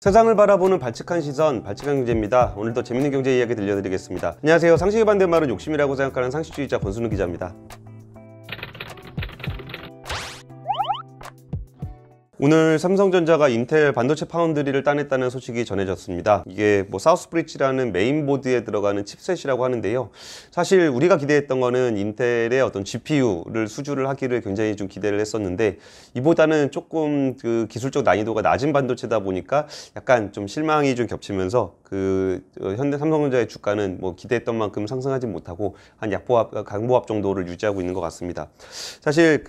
세상을 바라보는 발칙한 시선, 발칙한 경제입니다. 오늘도 재밌는 경제 이야기 들려드리겠습니다. 안녕하세요. 상식의 반대말은 욕심이라고 생각하는 상식주의자 권순우 기자입니다. 오늘 삼성전자가 인텔 반도체 파운드리를 따냈다는 소식이 전해졌습니다. 이게 사우스브리지라는 메인보드에 들어가는 칩셋이라고 하는데요. 사실 우리가 기대했던 거는 인텔의 어떤 GPU를 수주를 하기를 굉장히 좀 기대를 했었는데, 이보다는 조금 그 기술적 난이도가 낮은 반도체다 보니까 약간 좀 실망이 좀 겹치면서 현대 삼성전자의 주가는 기대했던 만큼 상승하지 못하고 한 약보합, 강보합 정도를 유지하고 있는 것 같습니다. 사실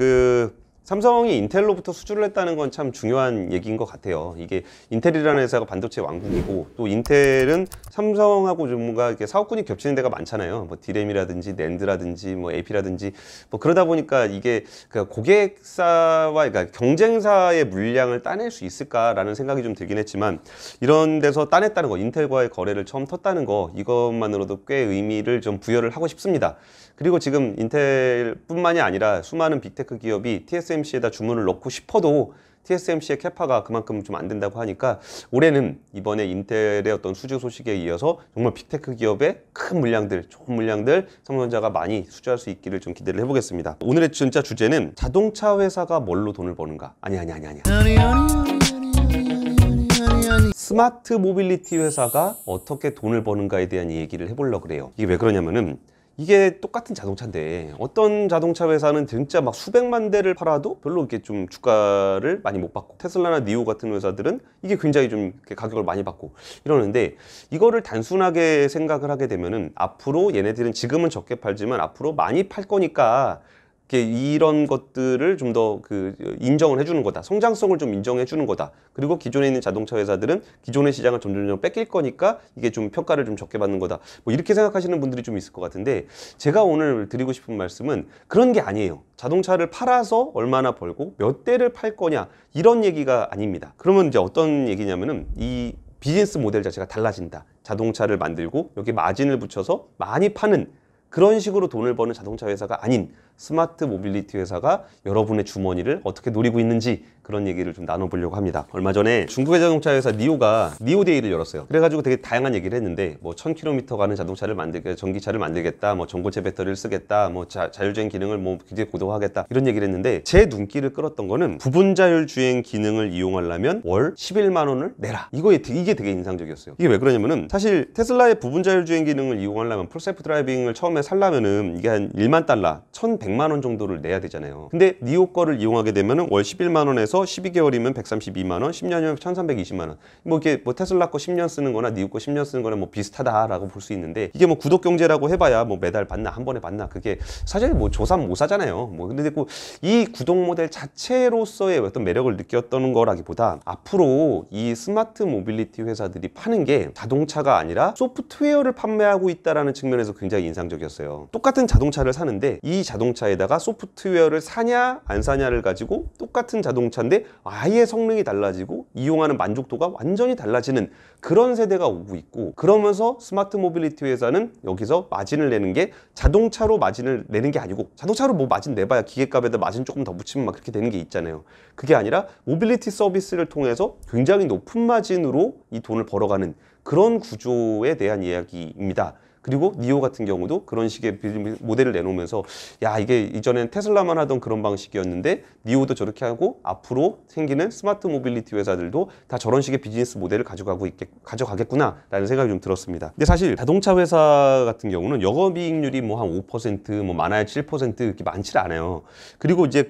삼성이 인텔로부터 수주를 했다는 건 참 중요한 얘기인 것 같아요. 이게 인텔이라는 회사가 반도체 왕국이고, 또 인텔은 삼성하고 좀 뭔가 이렇게 사업군이 겹치는 데가 많잖아요. 디램이라든지 낸드라든지 AP라든지 그러다 보니까 이게 고객사와 그러니까 경쟁사의 물량을 따낼 수 있을까라는 생각이 좀 들긴 했지만, 이런 데서 따냈다는 거, 인텔과의 거래를 처음 텄다는 거, 이것만으로도 꽤 의미를 좀 부여를 하고 싶습니다. 그리고 지금 인텔뿐만이 아니라 수많은 빅테크 기업이 TSMC에다 주문을 넣고 싶어도 TSMC의 캐파가 그만큼 좀 안 된다고 하니까, 올해는 이번에 인텔의 어떤 수주 소식에 이어서 정말 빅테크 기업의 큰 물량들, 좋은 물량들 삼성전자가 많이 수주할 수 있기를 좀 기대를 해보겠습니다. 오늘의 진짜 주제는 자동차 회사가 뭘로 돈을 버는가? 아니야. 스마트 모빌리티 회사가 어떻게 돈을 버는가에 대한 얘기를 해보려고 그래요. 이게 왜 그러냐면은, 이게 똑같은 자동차인데 어떤 자동차 회사는 진짜 막 수백만 대를 팔아도 별로 이렇게 좀 주가를 많이 못 받고, 테슬라나 니오 같은 회사들은 이게 굉장히 좀 가격을 많이 받고 이러는데, 이거를 단순하게 생각을 하게 되면은 앞으로 얘네들은 지금은 적게 팔지만 앞으로 많이 팔 거니까 이런 것들을 좀 더 인정을 해주는 거다. 성장성을 좀 인정해 주는 거다. 그리고 기존에 있는 자동차 회사들은 기존의 시장을 점점 뺏길 거니까 이게 좀 평가를 좀 적게 받는 거다. 이렇게 생각하시는 분들이 좀 있을 것 같은데, 제가 오늘 드리고 싶은 말씀은 그런 게 아니에요. 자동차를 팔아서 얼마나 벌고 몇 대를 팔 거냐, 이런 얘기가 아닙니다. 그러면 이제 어떤 얘기냐면은, 이 비즈니스 모델 자체가 달라진다. 자동차를 만들고 여기 마진을 붙여서 많이 파는 그런 식으로 돈을 버는 자동차 회사가 아닌 스마트 모빌리티 회사가 여러분의 주머니를 어떻게 노리고 있는지, 그런 얘기를 좀 나눠보려고 합니다. 얼마 전에 중국의 자동차 회사 니오가 니오데이를 열었어요. 그래가지고 되게 다양한 얘기를 했는데, 1000km 가는 자동차를 만들겠다, 전기차를 만들겠다, 전고체 배터리를 쓰겠다, 자율주행 기능을 굉장히 고도화하겠다, 이런 얘기를 했는데, 제 눈길을 끌었던 거는 부분 자율주행 기능을 이용하려면 월 11만 원을 내라. 이게 되게 인상적이었어요. 이게 왜 그러냐면은, 사실 테슬라의 부분 자율주행 기능을 이용하려면, 풀셀프 드라이빙을 처음에 살려면은 이게 한 1만 달러, 1100만 원 정도를 내야 되잖아요. 근데 니오 거를 이용하게 되면은 월 11만 원에서 12개월이면 132만 원, 10년이면 1320만 원. 이게 테슬라 거 10년 쓰는 거나 니오 거 10년 쓰는 거나 비슷하다라고 볼 수 있는데, 이게 구독 경제라고 해봐야 매달 받나, 한 번에 받나, 그게 사실 조삼 모사잖아요. 근데 이 구독 모델 자체로서의 어떤 매력을 느꼈던 거라기보다, 앞으로 이 스마트 모빌리티 회사들이 파는 게 자동차가 아니라 소프트웨어를 판매하고 있다라는 측면에서 굉장히 인상적이었어요. 똑같은 자동차를 사는데 이 자동차에다가 소프트웨어를 사냐 안 사냐를 가지고 똑같은 자동차인데 아예 성능이 달라지고 이용하는 만족도가 완전히 달라지는 그런 세대가 오고 있고, 그러면서 스마트 모빌리티 회사는 여기서 마진을 내는 게 자동차로 마진을 내는 게 아니고, 자동차로 마진 내봐야 기계값에다 마진 조금 더 붙이면 막 그렇게 되는 게 있잖아요. 그게 아니라 모빌리티 서비스를 통해서 굉장히 높은 마진으로 이 돈을 벌어가는 그런 구조에 대한 이야기입니다. 그리고 니오 같은 경우도 그런 식의 모델을 내놓으면서, 야, 이게 이전엔 테슬라만 하던 그런 방식이었는데 니오도 저렇게 하고 앞으로 생기는 스마트 모빌리티 회사들도 다 저런 식의 비즈니스 모델을 가져가겠구나 라는 생각이 좀 들었습니다. 근데 사실 자동차 회사 같은 경우는 영업이익률이 한 5%, 많아야 7% 이렇게 많지 않아요. 그리고 이제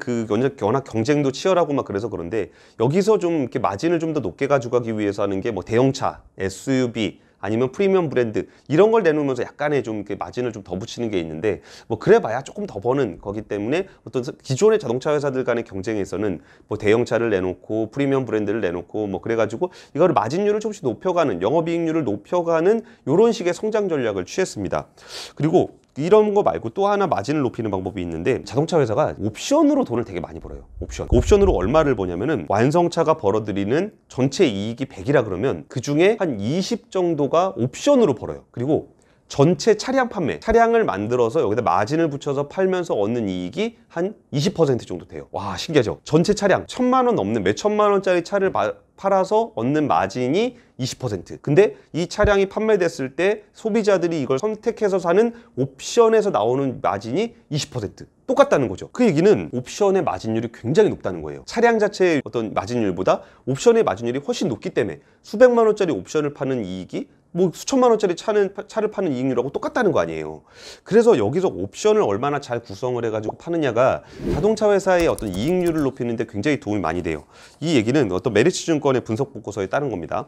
워낙 경쟁도 치열하고 그래서 그런데, 여기서 좀 이렇게 마진을 좀 더 높게 가져가기 위해서 하는 게 대형차, SUV, 아니면 프리미엄 브랜드, 이런 걸 내놓으면서 약간의 좀 이렇게 마진을 좀 더 붙이는 게 있는데, 그래봐야 조금 더 버는 거기 때문에, 어떤 기존의 자동차 회사들 간의 경쟁에서는 대형차를 내놓고 프리미엄 브랜드를 내놓고 그래가지고 이거를 마진율을 조금씩 높여가는, 영업이익률을 높여가는 이런 식의 성장 전략을 취했습니다. 그리고 이런 거 말고 또 하나 마진을 높이는 방법이 있는데, 자동차 회사가 옵션으로 돈을 되게 많이 벌어요. 옵션으로 얼마를 버냐면은, 완성차가 벌어들이는 전체 이익이 100이라 그러면 그 중에 한 20 정도가 옵션으로 벌어요. 그리고 전체 차량 판매, 차량을 만들어서 여기다 마진을 붙여서 팔면서 얻는 이익이 한 20% 정도 돼요. 와, 신기하죠? 전체 차량 1000만 원 넘는, 몇 천만 원짜리 차를 팔아서 얻는 마진이 20%. 근데 이 차량이 판매됐을 때 소비자들이 이걸 선택해서 사는 옵션에서 나오는 마진이 20%. 똑같다는 거죠. 그 얘기는 옵션의 마진율이 굉장히 높다는 거예요. 차량 자체의 어떤 마진율보다 옵션의 마진율이 훨씬 높기 때문에 수백만 원짜리 옵션을 파는 이익이 뭐 수천만 원짜리 차를 파는 이익률하고 똑같다는 거 아니에요. 그래서 여기서 옵션을 얼마나 잘 구성을 해가지고 파느냐가 자동차 회사의 어떤 이익률을 높이는 데 굉장히 도움이 많이 돼요. 이 얘기는 어떤 메리츠 증권의 분석 보고서에 따른 겁니다.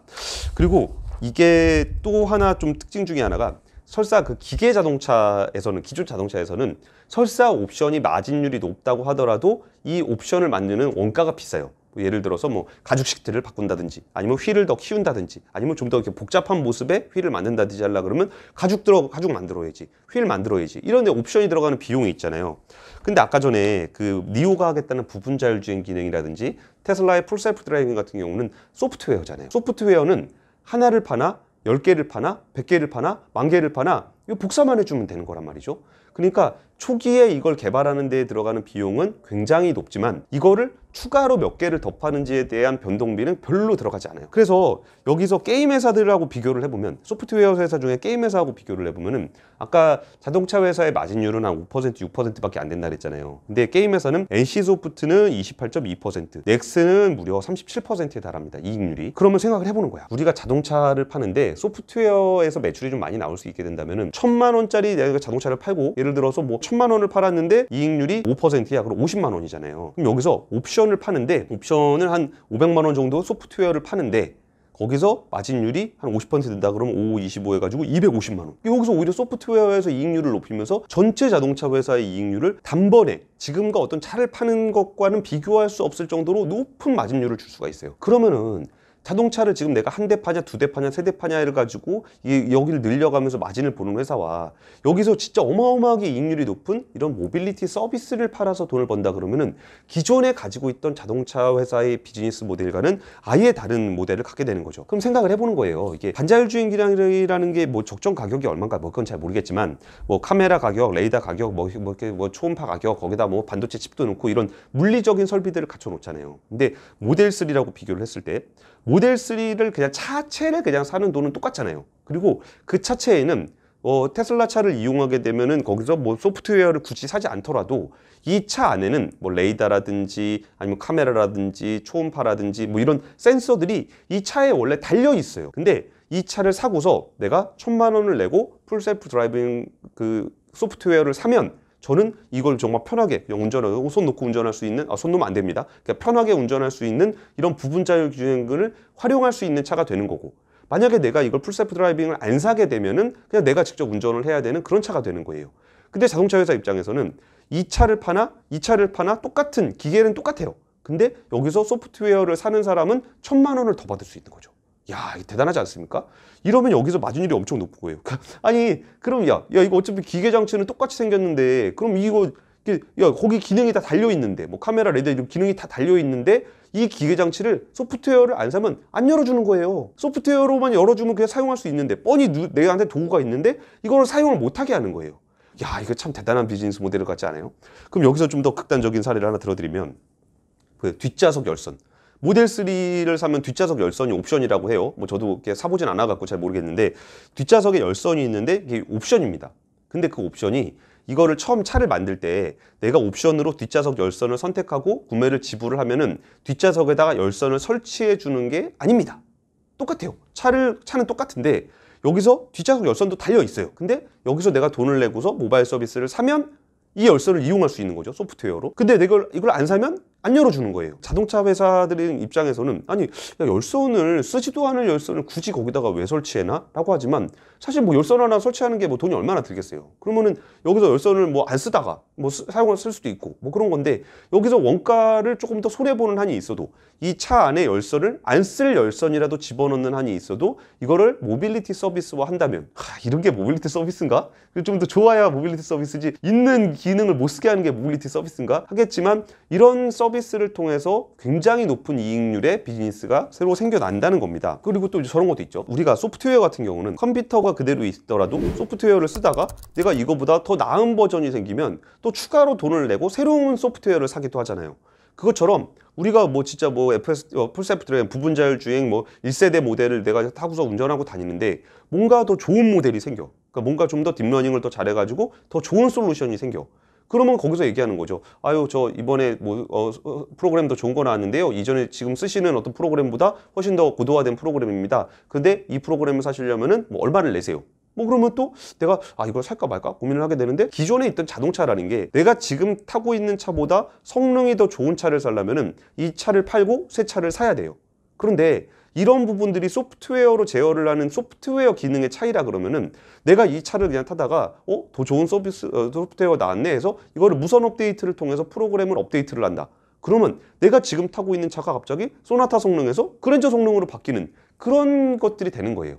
그리고 이게 또 하나 좀 특징 중에 하나가 설사 그 기계 자동차에서는, 기존 자동차에서는 설사 옵션이 마진율이 높다고 하더라도 이 옵션을 만드는 원가가 비싸요. 예를 들어서 뭐 가죽 시트를 바꾼다든지, 아니면 휠을 더 키운다든지, 아니면 좀 더 이렇게 복잡한 모습의 휠을 만든다든지 하려 그러면 가죽 만들어야지, 휠 만들어야지, 이런 데 옵션이 들어가는 비용이 있잖아요. 근데 아까 전에 그 니오가 하겠다는 부분 자율주행 기능이라든지 테슬라의 풀셀프 드라이빙 같은 경우는 소프트웨어잖아요. 소프트웨어는 하나를 파나 10개를 파나 100개를 파나 10,000개를 파나 이거 복사만 해주면 되는 거란 말이죠. 그러니까 초기에 이걸 개발하는 데 들어가는 비용은 굉장히 높지만 이거를 추가로 몇 개를 더 파는지에 대한 변동비는 별로 들어가지 않아요. 그래서 여기서 게임 회사들하고 비교를 해보면, 소프트웨어 회사 중에 게임 회사하고 비교를 해보면은 아까 자동차 회사의 마진율은 한 5%, 6%밖에 안 된다 그랬잖아요. 근데 게임 회사는 NC소프트는 28.2%, 넥슨은 무려 37%에 달합니다. 이익률이. 그러면 생각을 해보는 거야. 우리가 자동차를 파는데 소프트웨어에서 매출이 좀 많이 나올 수 있게 된다면은 1,000만 원짜리 내가 자동차를 팔고, 예를 들어서 뭐 1,000만 원을 팔았는데 이익률이 5%야. 그럼 50만 원이잖아요. 그럼 여기서 옵션을 파는데, 옵션을 한 500만 원 정도 소프트웨어를 파는데 거기서 마진율이 한 50% 든다 그러면 5, 25 해가지고 250만 원. 여기서 오히려 소프트웨어에서 이익률을 높이면서 전체 자동차 회사의 이익률을 단번에 지금과 어떤 차를 파는 것과는 비교할 수 없을 정도로 높은 마진율을 줄 수가 있어요. 그러면은 자동차를 지금 내가 한 대 파냐, 두 대 파냐, 세 대 파냐를 가지고 여기를 늘려가면서 마진을 보는 회사와 여기서 진짜 어마어마하게 이익률이 높은 이런 모빌리티 서비스를 팔아서 돈을 번다 그러면은 기존에 가지고 있던 자동차 회사의 비즈니스 모델과는 아예 다른 모델을 갖게 되는 거죠. 그럼 생각을 해보는 거예요. 이게 반자율주행 기능이라는 게 뭐 적정 가격이 얼마인가, 뭐 그건 잘 모르겠지만 뭐 카메라 가격, 레이더 가격, 뭐 초음파 가격, 거기다 뭐 반도체 칩도 넣고 이런 물리적인 설비들을 갖춰 놓잖아요. 근데 모델 3라고 비교를 했을 때 모델 3를 그냥 차체를 그냥 사는 돈은 똑같잖아요. 그리고 그 차체에는 테슬라 차를 이용하게 되면은 거기서 뭐 소프트웨어를 굳이 사지 않더라도 이 차 안에는 뭐 레이더라든지 아니면 카메라라든지 초음파라든지 뭐 이런 센서들이 이 차에 원래 달려 있어요. 근데 이 차를 사고서 내가 1,000만 원을 내고 풀셀프 드라이빙 그 소프트웨어를 사면 저는 이걸 정말 편하게 그냥 운전하고 손 놓고 운전할 수 있는, 손 놓으면 안 됩니다. 그냥 편하게 운전할 수 있는 이런 부분 자율주행을 활용할 수 있는 차가 되는 거고, 만약에 내가 이걸 풀셀프 드라이빙을 안 사게 되면은 그냥 내가 직접 운전을 해야 되는 그런 차가 되는 거예요. 근데 자동차 회사 입장에서는 이 차를 파나 똑같은 기계는 똑같아요. 근데 여기서 소프트웨어를 사는 사람은 1,000만 원을 더 받을 수 있는 거죠. 야, 대단하지 않습니까? 이러면 여기서 마진율이 엄청 높은 거예요. 아니, 그럼 야 이거 어차피 기계 장치는 똑같이 생겼는데, 그럼 이거 야 거기 기능이 다 달려 있는데, 뭐 카메라, 레이더 이런 기능이 다 달려 있는데 이 기계 장치를 소프트웨어를 안 사면 안 열어주는 거예요. 소프트웨어로만 열어주면 그냥 사용할 수 있는데, 뻔히 내한테 도구가 있는데 이거를 사용을 못하게 하는 거예요. 야, 이거 참 대단한 비즈니스 모델 같지 않아요? 그럼 여기서 좀 더 극단적인 사례를 하나 들어드리면, 그 뒷좌석 열선. 모델 3를 사면 뒷좌석 열선이 옵션이라고 해요. 뭐 저도 이렇게 사보진 않아갖고 잘 모르겠는데, 뒷좌석에 열선이 있는데 이게 옵션입니다. 근데 그 옵션이, 이거를 처음 차를 만들 때 내가 옵션으로 뒷좌석 열선을 선택하고 구매를 지불을 하면은 뒷좌석에다가 열선을 설치해 주는 게 아닙니다. 똑같아요. 차는 똑같은데 여기서 뒷좌석 열선도 달려 있어요. 근데 여기서 내가 돈을 내고서 모바일 서비스를 사면 이 열선을 이용할 수 있는 거죠, 소프트웨어로. 근데 이걸 안 사면 안 열어주는 거예요. 자동차 회사들의 입장에서는 아니, 야, 열선을 쓰지도 않을 열선을 굳이 거기다가 왜 설치해놔? 라고 하지만 사실 뭐 열선 하나 설치하는 게 뭐 돈이 얼마나 들겠어요. 그러면은 여기서 열선을 뭐 안 쓰다가 뭐 사용을 쓸 수도 있고 뭐 그런 건데, 여기서 원가를 조금 더 손해보는 한이 있어도 이 차 안에 열선을 안 쓸 열선이라도 집어넣는 한이 있어도 이거를 모빌리티 서비스화 한다면, 이런 게 모빌리티 서비스인가? 좀 더 좋아야 모빌리티 서비스지, 있는 기능을 못 쓰게 하는 게 모빌리티 서비스인가? 하겠지만 이런 서비스를 통해서 굉장히 높은 이익률의 비즈니스가 새로 생겨난다는 겁니다. 그리고 또 저런 것도 있죠. 우리가 소프트웨어 같은 경우는 컴퓨터가 그대로 있더라도 소프트웨어를 쓰다가 내가 이거보다 더 나은 버전이 생기면 또 추가로 돈을 내고 새로운 소프트웨어를 사기도 하잖아요. 그것처럼 우리가 뭐 진짜 뭐 FS 풀셀프 드라이브 부분자율 주행 뭐 1세대 모델을 내가 타고서 운전하고 다니는데 뭔가 더 좋은 모델이 생겨. 그러니까 뭔가 좀 더 딥러닝을 더 잘해가지고 더 좋은 솔루션이 생겨. 그러면 거기서 얘기하는 거죠. 아유, 저 이번에 뭐 프로그램 더 좋은 거 나왔는데요. 이전에 지금 쓰시는 어떤 프로그램보다 훨씬 더 고도화된 프로그램입니다. 근데 이 프로그램을 사시려면은 뭐 얼마를 내세요? 뭐 그러면 또 내가 이걸 살까 말까 고민을 하게 되는데, 기존에 있던 자동차라는 게 내가 지금 타고 있는 차보다 성능이 더 좋은 차를 사려면은 이 차를 팔고 새 차를 사야 돼요. 그런데 이런 부분들이 소프트웨어로 제어를 하는 소프트웨어 기능의 차이라 그러면은, 내가 이 차를 그냥 타다가 더 좋은 서비스 소프트웨어가 나왔네 해서 이거를 무선 업데이트를 통해서 프로그램을 업데이트를 한다. 그러면 내가 지금 타고 있는 차가 갑자기 소나타 성능에서 그랜저 성능으로 바뀌는 그런 것들이 되는 거예요.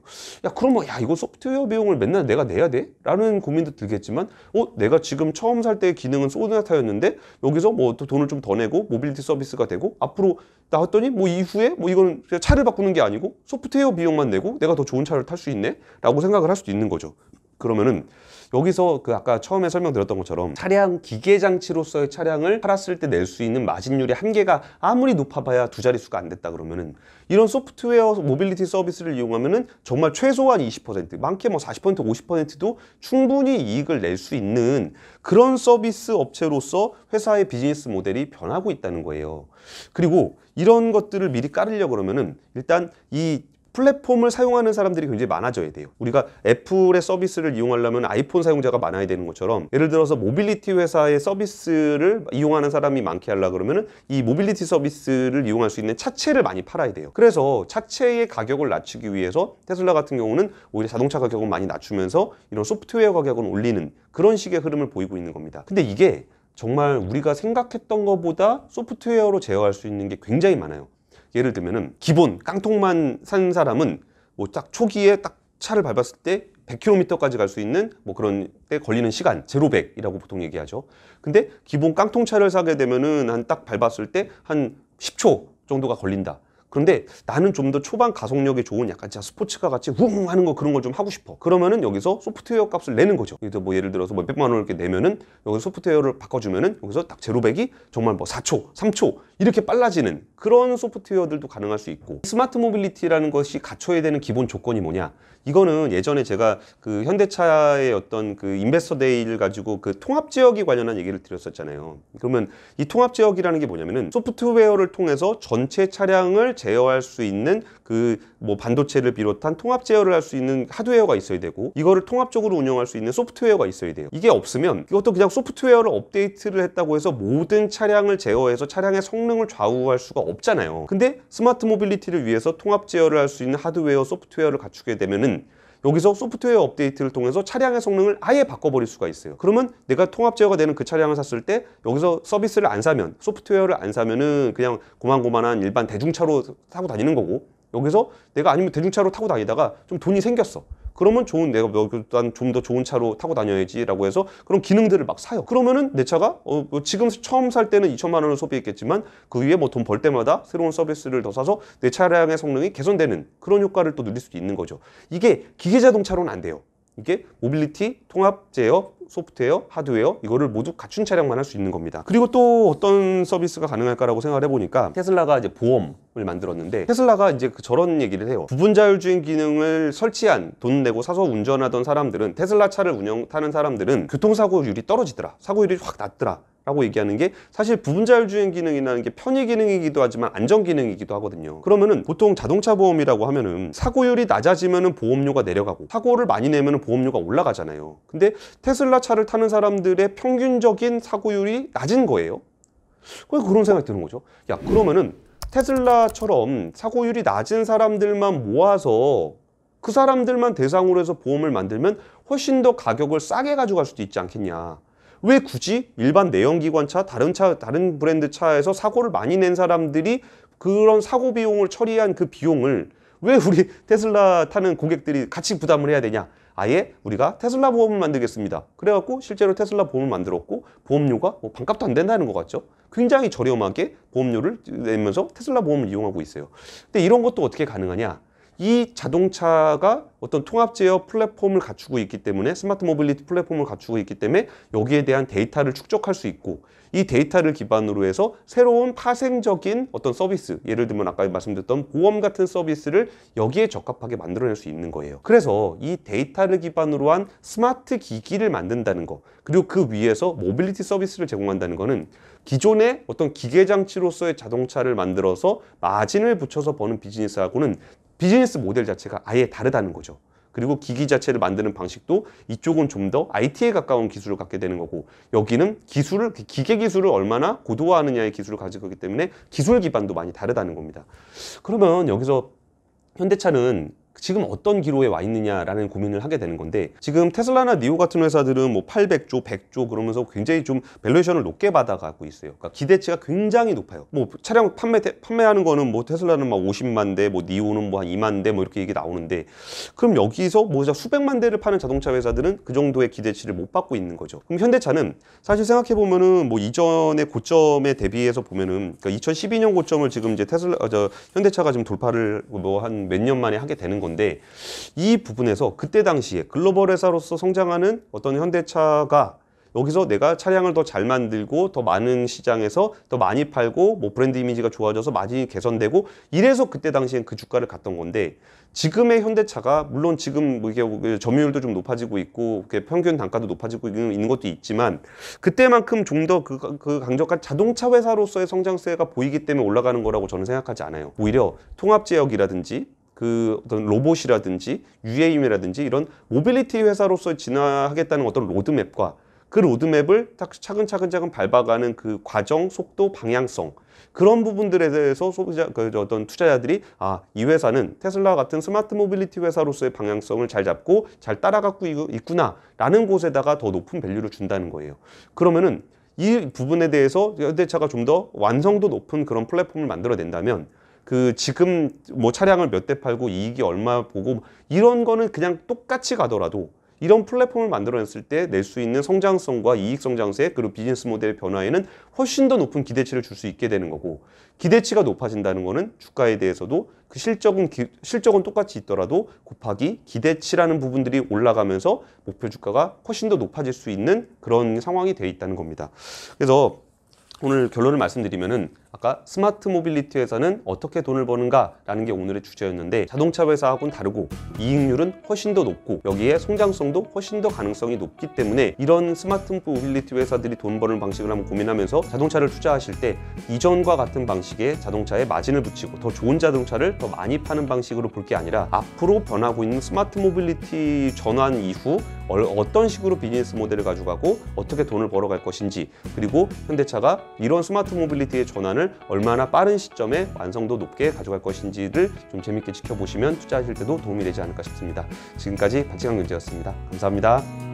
그러면 이거 소프트웨어 비용을 맨날 내가 내야 돼? 라는 고민도 들겠지만, 내가 지금 처음 살 때의 기능은 소나타였는데 여기서 뭐 또 돈을 좀 더 내고 모빌리티 서비스가 되고 앞으로 나왔더니 뭐 이후에 뭐 이거는 차를 바꾸는 게 아니고 소프트웨어 비용만 내고 내가 더 좋은 차를 탈 수 있네? 라고 생각을 할 수도 있는 거죠. 그러면은 여기서 그 아까 처음에 설명드렸던 것처럼 차량 기계장치로서의 차량을 팔았을 때 낼 수 있는 마진율의 한계가 아무리 높아봐야 두 자릿수가 안 됐다 그러면은, 이런 소프트웨어 모빌리티 서비스를 이용하면은 정말 최소한 20%, 많게 뭐 40%, 50%도 충분히 이익을 낼 수 있는 그런 서비스 업체로서 회사의 비즈니스 모델이 변하고 있다는 거예요. 그리고 이런 것들을 미리 깔으려고 그러면은 일단 이 플랫폼을 사용하는 사람들이 굉장히 많아져야 돼요. 우리가 애플의 서비스를 이용하려면 아이폰 사용자가 많아야 되는 것처럼, 예를 들어서 모빌리티 회사의 서비스를 이용하는 사람이 많게 하려고 그러면 이 모빌리티 서비스를 이용할 수 있는 차체를 많이 팔아야 돼요. 그래서 차체의 가격을 낮추기 위해서 테슬라 같은 경우는 오히려 자동차 가격은 많이 낮추면서 이런 소프트웨어 가격은 올리는 그런 식의 흐름을 보이고 있는 겁니다. 근데 이게 정말 우리가 생각했던 것보다 소프트웨어로 제어할 수 있는 게 굉장히 많아요. 예를 들면은 기본 깡통만 산 사람은 뭐 딱 초기에 딱 차를 밟았을 때 100km까지 갈 수 있는 뭐 그런 때 걸리는 시간, 제로백이라고 보통 얘기하죠. 근데 기본 깡통차를 사게 되면은 한 딱 밟았을 때 한 10초 정도가 걸린다. 그런데 나는 좀 더 초반 가속력이 좋은 약간 진짜 스포츠카 같이 웅 하는 거, 그런 걸 좀 하고 싶어. 그러면은 여기서 소프트웨어 값을 내는 거죠. 뭐 예를 들어서 뭐 몇백만 원을 이렇게 내면은 여기서 소프트웨어를 바꿔주면은 여기서 딱 제로백이 정말 뭐 4초, 3초 이렇게 빨라지는 그런 소프트웨어들도 가능할 수 있고, 스마트 모빌리티라는 것이 갖춰야 되는 기본 조건이 뭐냐? 이거는 예전에 제가 그 현대차의 어떤 그 인베스터 데이를 가지고 그 통합 제어기 관련한 얘기를 드렸었잖아요. 그러면 이 통합 제어기라는 게 뭐냐면은 소프트웨어를 통해서 전체 차량을 제어할 수 있는 그 뭐 반도체를 비롯한 통합 제어를 할 수 있는 하드웨어가 있어야 되고, 이거를 통합적으로 운영할 수 있는 소프트웨어가 있어야 돼요. 이게 없으면 이것도 그냥 소프트웨어를 업데이트를 했다고 해서 모든 차량을 제어해서 차량의 성능을 좌우할 수가 없잖아요. 근데 스마트 모빌리티를 위해서 통합 제어를 할 수 있는 하드웨어, 소프트웨어를 갖추게 되면은 여기서 소프트웨어 업데이트를 통해서 차량의 성능을 아예 바꿔버릴 수가 있어요. 그러면 내가 통합 제어가 되는 그 차량을 샀을 때 여기서 서비스를 안 사면, 소프트웨어를 안 사면은 그냥 고만고만한 일반 대중차로 타고 다니는 거고, 여기서 내가 아니면 대중차로 타고 다니다가 좀 돈이 생겼어. 그러면 내가 일단 좀 더 좋은 차로 타고 다녀야지라고 해서 그런 기능들을 막 사요. 그러면은 내 차가 지금 처음 살 때는 2천만 원을 소비했겠지만 그 위에 뭐 돈 벌 때마다 새로운 서비스를 더 사서 내 차량의 성능이 개선되는 그런 효과를 또 누릴 수도 있는 거죠. 이게 기계자동차로는 안 돼요. 이게 모빌리티, 통합 제어, 소프트웨어, 하드웨어 이거를 모두 갖춘 차량만 할 수 있는 겁니다. 그리고 또 어떤 서비스가 가능할까라고 생각을 해보니까, 테슬라가 이제 보험을 만들었는데, 테슬라가 이제 저런 얘기를 해요. 부분자율주행 기능을 설치한, 돈 내고 사서 운전하던 사람들은, 테슬라 차를 타는 사람들은 교통사고율이 떨어지더라, 사고율이 확 낮더라 라고 얘기하는 게, 사실 부분자율주행 기능이라는 게 편의 기능이기도 하지만 안전 기능이기도 하거든요. 그러면은 보통 자동차 보험이라고 하면은 사고율이 낮아지면은 보험료가 내려가고 사고를 많이 내면은 보험료가 올라가잖아요. 근데 테슬라 차를 타는 사람들의 평균적인 사고율이 낮은 거예요. 그래서 그런 생각이 드는 거죠. 그러면은 테슬라처럼 사고율이 낮은 사람들만 모아서 그 사람들만 대상으로 해서 보험을 만들면 훨씬 더 가격을 싸게 가져갈 수도 있지 않겠냐. 왜 굳이 일반 내연기관차, 다른 브랜드 차에서 사고를 많이 낸 사람들이 그런 사고 비용을 처리한 그 비용을 왜 우리 테슬라 타는 고객들이 같이 부담을 해야 되냐? 아예 우리가 테슬라 보험을 만들겠습니다. 그래갖고 실제로 테슬라 보험을 만들었고, 보험료가 뭐 반값도 안 된다는 것 같죠? 굉장히 저렴하게 보험료를 내면서 테슬라 보험을 이용하고 있어요. 근데 이런 것도 어떻게 가능하냐? 이 자동차가 어떤 통합 제어 플랫폼을 갖추고 있기 때문에, 스마트 모빌리티 플랫폼을 갖추고 있기 때문에 여기에 대한 데이터를 축적할 수 있고, 이 데이터를 기반으로 해서 새로운 파생적인 어떤 서비스, 예를 들면 아까 말씀드렸던 보험 같은 서비스를 여기에 적합하게 만들어낼 수 있는 거예요. 그래서 이 데이터를 기반으로 한 스마트 기기를 만든다는 거, 그리고 그 위에서 모빌리티 서비스를 제공한다는 거는 기존의 어떤 기계장치로서의 자동차를 만들어서 마진을 붙여서 버는 비즈니스하고는 비즈니스 모델 자체가 아예 다르다는 거죠. 그리고 기기 자체를 만드는 방식도 이쪽은 좀 더 IT에 가까운 기술을 갖게 되는 거고, 여기는 기계 기술을 얼마나 고도화하느냐의 기술을 가지고 있기 때문에 기술 기반도 많이 다르다는 겁니다. 그러면 여기서 현대차는 지금 어떤 기로에 와 있느냐라는 고민을 하게 되는 건데, 지금 테슬라나 니오 같은 회사들은 뭐 800조, 100조 그러면서 굉장히 좀 밸류에이션을 높게 받아가고 있어요. 그러니까 기대치가 굉장히 높아요. 뭐 차량 판매하는 거는 뭐 테슬라는 막 50만 대, 뭐 니오는 뭐 한 2만 대 뭐 이렇게 얘기 나오는데, 그럼 여기서 뭐 수백만 대를 파는 자동차 회사들은 그 정도의 기대치를 못 받고 있는 거죠. 그럼 현대차는 사실 생각해 보면은 뭐 이전의 고점에 대비해서 보면은, 그러니까 2012년 고점을 지금 이제 현대차가 지금 돌파를 뭐 한 몇 년 만에 하게 되는 건데, 이 부분에서 그때 당시에 글로벌 회사로서 성장하는 어떤 현대차가 여기서 내가 차량을 더 잘 만들고 더 많은 시장에서 더 많이 팔고 뭐 브랜드 이미지가 좋아져서 마진이 개선되고, 이래서 그때 당시엔 그 주가를 갔던 건데, 지금의 현대차가 물론 지금 뭐 이게 점유율도 좀 높아지고 있고 평균 단가도 높아지고 있는 것도 있지만, 그때만큼 좀 더 그 강력한 자동차 회사로서의 성장세가 보이기 때문에 올라가는 거라고 저는 생각하지 않아요. 오히려 통합 제약이라든지 그 어떤 로봇이라든지 UAM이라든지 이런 모빌리티 회사로서 진화하겠다는 어떤 로드맵과 그 로드맵을 딱 차근차근 밟아가는 그 과정, 속도, 방향성, 그런 부분들에 대해서 어떤 투자자들이 이 회사는 테슬라 같은 스마트 모빌리티 회사로서의 방향성을 잘 잡고 잘 따라가고 있구나라는 곳에다가 더 높은 밸류를 준다는 거예요. 그러면은 이 부분에 대해서 현대차가 좀 더 완성도 높은 그런 플랫폼을 만들어낸다면, 그 지금 뭐 차량을 몇 대 팔고 이익이 얼마 보고 이런 거는 그냥 똑같이 가더라도, 이런 플랫폼을 만들어냈을 때 낼 수 있는 성장성과 이익 성장세, 그리고 비즈니스 모델의 변화에는 훨씬 더 높은 기대치를 줄 수 있게 되는 거고, 기대치가 높아진다는 거는 주가에 대해서도 그 실적은 똑같이 있더라도 곱하기 기대치라는 부분들이 올라가면서 목표 주가가 훨씬 더 높아질 수 있는 그런 상황이 되어 있다는 겁니다. 그래서 오늘 결론을 말씀드리면은, 아까 스마트 모빌리티 회사는 어떻게 돈을 버는가라는 게 오늘의 주제였는데, 자동차 회사하고는 다르고 이익률은 훨씬 더 높고 여기에 성장성도 훨씬 더 가능성이 높기 때문에, 이런 스마트 모빌리티 회사들이 돈 버는 방식을 한번 고민하면서 자동차를 투자하실 때 이전과 같은 방식의 자동차에 마진을 붙이고 더 좋은 자동차를 더 많이 파는 방식으로 볼 게 아니라, 앞으로 변하고 있는 스마트 모빌리티 전환 이후 어떤 식으로 비즈니스 모델을 가져가고 어떻게 돈을 벌어갈 것인지, 그리고 현대차가 이런 스마트 모빌리티의 전환을 얼마나 빠른 시점에 완성도 높게 가져갈 것인지를 좀 재밌게 지켜보시면 투자하실 때도 도움이 되지 않을까 싶습니다. 지금까지 박지강 경제였습니다. 감사합니다.